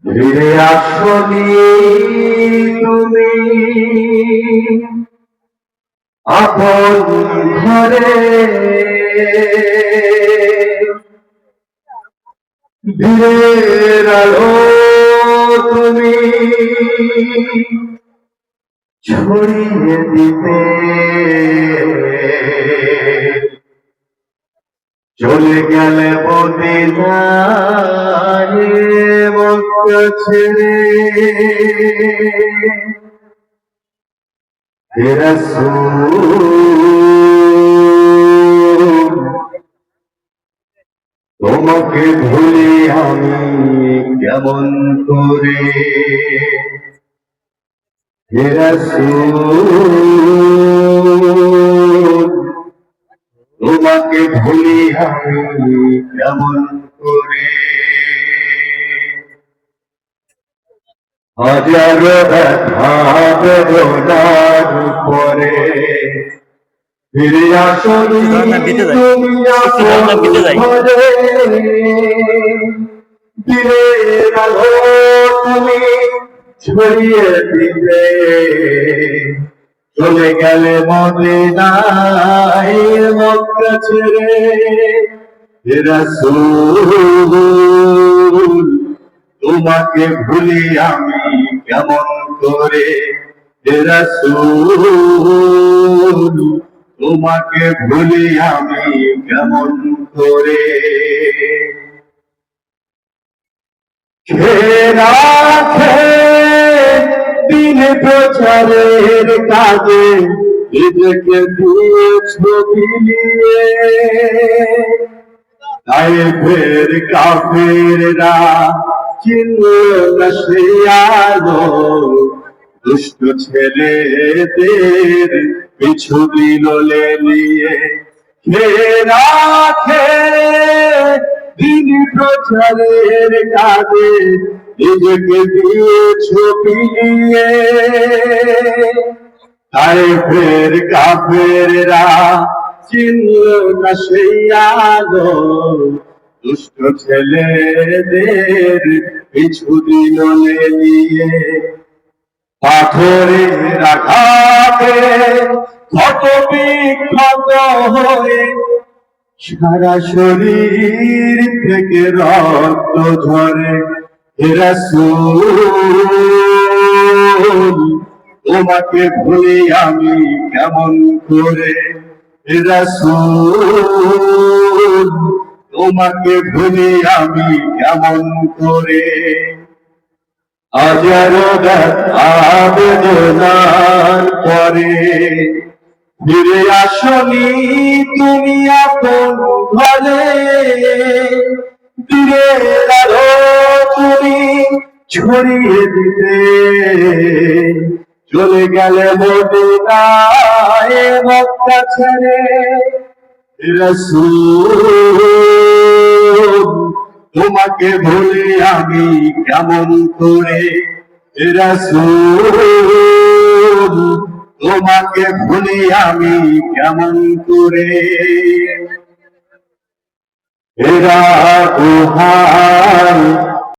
ফিরে আসনি তুমি আপন ঘরে, দিনের আলো তুমি ছড়িয়ে দিতে চলে গেলে মদিনায় মক্কা ছেড়ে। হে রাসূল, তোমাকে ভুলি আমি কেমন করে। হে রাসূল, তোমাকে ভুলি আমি কেমন করে। হাজারো ব্যথা বেদনার পরে ফিরে আসনি তুমি আপন ঘরে, দিনের আলো তুমি ছড়িয়ে দিতে চলে গেলে মদিনায় মক্কা ছেড়ে। হে রাসূল, তোমাকে ভুলি আমি কেমন করে। হে রাসূল, তোমাকে ভুলি আমি কেমন করে। খেরা দিন প্রচারের কাজে নিজেকে দিয়েছ বিলিয়ে, তায়েফের কাফেররা চিনল না সে আলো, দুষ্ট ছেলেদের পিছু দিল লেলিয়ে। খেরা দিন প্রচারের কাজে নিজেকে দিয়েছ বিলিয়ে, তায়েফের কাফেররা চিনল না সেই আলো, দুষ্ট ছেলেদের পিছু দিল লেলিয়ে। পাথরের আঘাতে ক্ষত বিক্ষত হয়ে সারা শরীর থেকে রক্ত ঝরে। হে রাসূল, তোমাকে ভুলি আমি কেমন করে। হে রাসূল, তোমাকে ভুলি আমি কেমন করে। হাজারো ব্যথা বেদনার পরে ফিরে আসনি তুমি আপন ঘরে, দিনের আলো তুমি ছড়িয়ে দিতে চলে গেলে মদিনায় মক্কা ছেড়ে। হে রাসূল, তোমাকে ভুলি আমি কেমন করে। হে রাসূল, তোমাকে ভুলি আমি কেমন করে। এরা দোহাই